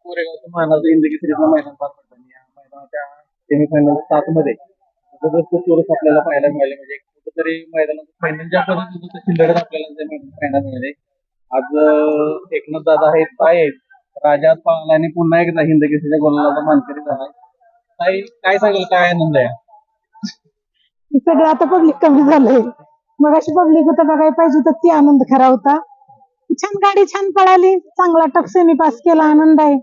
कोरेगावच्या मैदानाचं हिंदगी सिरीजला मैदान पार पडताना या मैदानाच्या सेमीफायनल 7 मध्ये जबरदस्त चोरस आपल्याला पाहायला मिळाले. म्हणजे कुठेतरी मैदानाचं फायनलच्या पर्यंत तशी लढत आपल्याला त्या मैदानात पाहायला मिळाले. आज एकनाथ दादा आहेत, ताई आहेत, राजा पाळला आणि पुन्हा एकदा हिंदगी सिरीजच्या गोलाला मानकरी झालाय. ताई काय सांगेल, काय आनंद आहे? सगळं आता पब्लिक कमी झालंय. मग अशी पब्लिक होतं बघायला पाहिजे तर ती आनंद खरा होता. छान गाडी छान पळाली, चांगला टफ सेमी पास केला, आनंद आहे.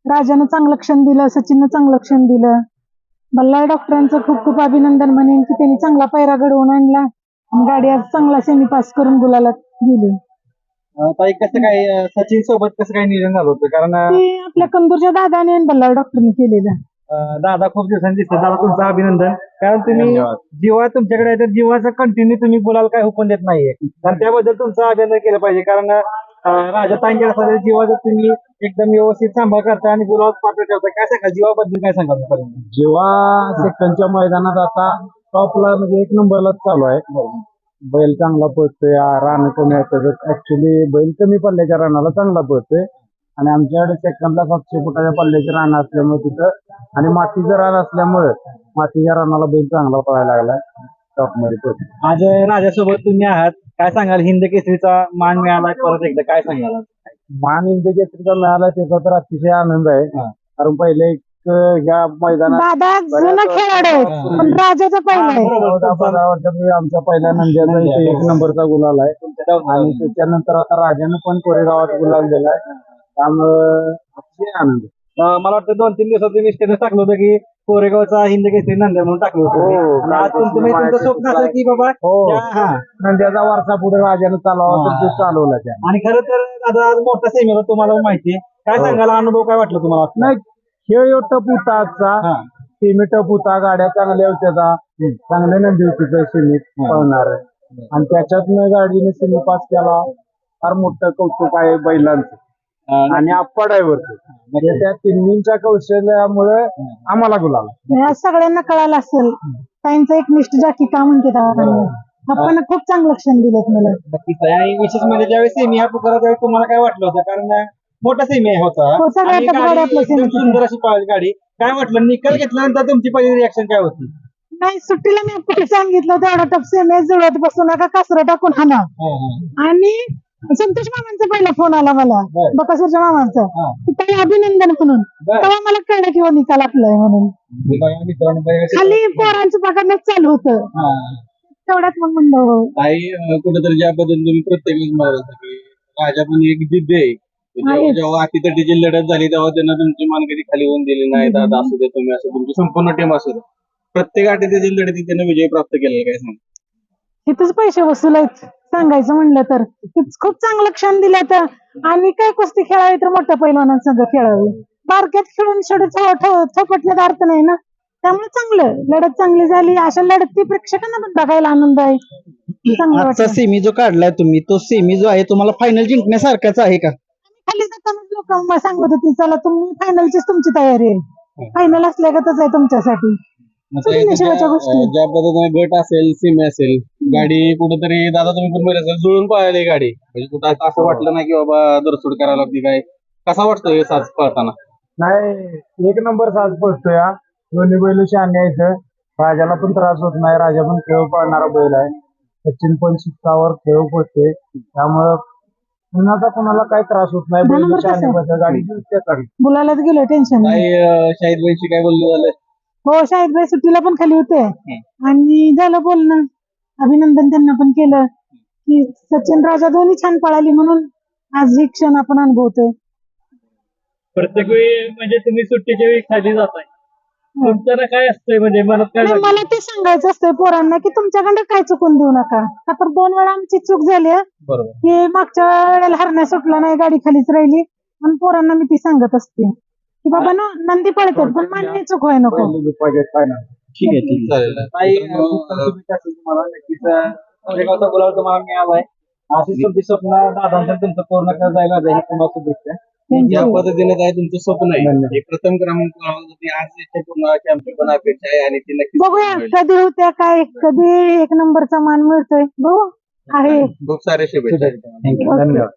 राजानं चांगलं क्षण दिलं, सचिननं चांगलं क्षण दिलं. बल्लाळ डॉक्टरांचं खूप खूप अभिनंदन म्हणेन की त्यांनी चांगला पायरा घडवून आणला आणि गाडी आज चांगला सेमी पास करून गुलाला गेली. ताई कसं काय सचिन सोबत कसं काय नियोजन झालं होतं? कारण ते आपल्या कंदूरच्या दादाने आणि बल्लाळ डॉक्टरने केलेलं. दादा खूप दिवसांनी दिसतात. दादा तुमचं अभिनंदन. कारण तुम्ही जेव्हा तुमच्याकडे आहे तर जीवाचं कंटिन्यू तुम्ही बोलायला काय हुकूम देत नाहीये, कारण त्याबद्दल तुमचं अभिनंदन केलं पाहिजे. कारण राजा तांगे असं जीवाचं तुम्ही एकदम व्यवस्थित सांभाळ करता आणि गुलाब पात्र ठेवता. काय सांगा जीवाबद्दल, काय सांगा? जेव्हा सेकंडच्या मैदानात आता टॉपला म्हणजे 1 नंबरलाच चालू आहे. बैल चांगला पळतोय, रान कमी आहे. ऍक्च्युली बैल कमी पल्ल्याच्या रानाला चांगला पळतोय आणि आमच्याकडे सेकंडला 700 फुटाच्या पल्ल्याचे रान असल्यामुळे तिथं आणि मातीचं रान असल्यामुळे मातीच्या रानाला बैल चांगला पळायला लागलाय. टॉप मध्ये पळतो. आज राजासोबत तुम्ही आहात, काय सांगाल? हिंद केसरीचा मान मिळाला परत एकदा, काय सांगाल? मान इंद केसरीचा मिळाला त्याचा तर अतिशय आनंद आहे. कारण पहिले ह्या मैदानात दादा जुना खेळाडू आहे, पण राजाचा पहिला आहे. 14-15 वर्षापूर्वी आमचा पहिला नंद्याचा इथे 1 नंबरचा गुलाल आहे आणि त्याच्यानंतर आता राजानं पण कोरेगावात गुलाल दिलाय. त्यामुळं अतिशय आनंद. मला वाटतं 2-3 दिवसात तुम्ही स्टेटस टाकलं होतं की कोरेगावचा हिंद केसरी नंद्या म्हणून टाकलं होतं. आज तुमचं स्वप्न असं की बाबा नंद्याचा वारसा पुढे राजानं चालवा तर तो चालवला त्या. आणि खरं तर आता आज मोठा सेमी तुम्हाला माहितीये, काय सांगाल? अनुभव काय वाटलं तुम्हाला? नाही, खेळ टप होता आजचा. सेमी टप होता, गाड्या चांगल्या होत्या, चांगल्या नंदी होती सेमीत पळणार आणि त्याच्यातनं गाडीने सेमी पास केला. फार मोठं कौतुक आहे बैलांचं आणि आप्पा ड्रायव्हरचं. म्हणजे त्या तिन्हींच्या कौशल्यामुळे आम्हाला गुलाल. आज सगळ्यांना कळालं असेल त्यांचं एकनिष्ठ जाकी का म्हणते आपण खूप चांगलं क्षण दिलं मला. आणि विशेष म्हणजे ज्यावेळेस सेमी हा पुकारा त्यावेळेस तुम्हाला काय वाटलं होतं? कारण मोठा सेमी होता, सुंदर अशी पळाली गाडी. काय वाटलं निकाल घेतल्यानंतर तुमची पहिली रिॲक्शन काय होती? नाही, सुट्टीला मी आपण सांगितलं तेवढा टप सेमी जुळत बसू नका, कासरं टाकून हाना. आणि संतोष मामांचा पहिला फोन आला मला, बकासूरच्या मामांचा, काही अभिनंदन म्हणून. तेव्हा मला कळलं की निकाल आपलाय म्हणून. खाली पोरांचं पकडण्यात चालू होतं, तेवढ्यात मग म्हणलं काही कुठेतरी ज्या पद्धतीने तुम्ही प्रत्येक वेळेस म्हणत होता की राजा पण एक जिद्द आहे. जेव्हा अतितटीची लढत झाली तेव्हा त्यांना तुमची मानकरी खाली होऊन दिली नाही. दादा असू दे, तुम्ही असं, तुमची संपूर्ण टीम असू दे, प्रत्येक अतितटीची लढतीत त्याने विजय प्राप्त केलेला. काय सांग? तिथंच पैसे वसूल आहेत सांगायचं म्हणलं तर. खूप चांगलं क्षण दिलं तर. आणि काय कुस्ती खेळावी तर मोठ्या पैलवानांसंग खेळावी, बारक्यात खेळून थोपटण्यात अर्थ नाही ना. त्यामुळे चांगलं लढत चांगली झाली. अशा लढती प्रेक्षकांना पण बघायला आनंद आहे. आजचा सेमी जो काढलाय तुम्ही, तो सेमी जो आहे तुम्हाला फायनल जिंकण्यासारखाच आहे का? खाली जाताना लोक सांगत होती चला तुम्ही फायनलचीच तुमची तयारी आहे, फायनल असल्यागतच आहे तुमच्यासाठी. ज्या पद्धतीने गट असेल, सीमे असेल, गाडी कुठेतरी दादा तुम्ही पण बघितलं असेल जुळून पळाली गाडी. म्हणजे कुठं असं वाटलं नाही की बाबा दरसोड करायला लागते. काय कसा वाटतोय साज पळताना? नाही, 1 नंबर साज पळतोय. दोन्ही बैल शहाणे आहेत. राजाला पण त्रास होत नाही, राजा पण खेळ पळणारा बैल आहे. सचिन पण शिक्कावर खेळ पळतोय, त्यामुळं कुणाचा कुणाला काही त्रास होत नाही. बैल शहाणे, गाडी बोलायलाच गेलो, टेन्शन नाही. शाहिद भाईशी काय बोललं झालं? हो, शाहिद भाई सुट्टीला पण खाली होते आणि झालं बोलणं, अभिनंदन त्यांना पण केलं की सचिन राजा दोन्ही छान पळाली म्हणून आज ही क्षण आपण अनुभवतोय. प्रत्येक वेळी म्हणजे तुम्ही सुट्टीच्या वेळी खाली जाताय, तुमच्याला काय असतंय म्हणजे मनात काय? मला ते सांगायचं असतंय पोरांना की तुमच्याकडे काय चुकून देऊ नका. का तर 2 वेळा आमची चूक झाली की मागच्या वेळेला हरण्या सुटला नाही, गाडी खालीच राहिली. आणि पोरांना मी ती सांगत असते की बाबा ना नंदी पळतात पण मान्य चूक व्हाय नको. ठीक आहे, ठीक चालेल. ताई तुम्हाला नक्कीच कोरेगावचा गुलाल तुम्हाला मिळालाय. अशीच तुमची स्वप्न दादांचं तुमचं पूर्ण करायला जाईल. तुम्हाला शुभेच्छा. ज्या पद्धतीने काय तुमचं स्वप्न आहे हे प्रथम क्रमांक आज पूर्ण आमची पण अपेक्षा आहे आणि ती नक्की बघूया कधी होत्या काय, कधी 1 नंबरचा मान मिळतोय बघू. आहे खूप सारे शुभेच्छा. धन्यवाद.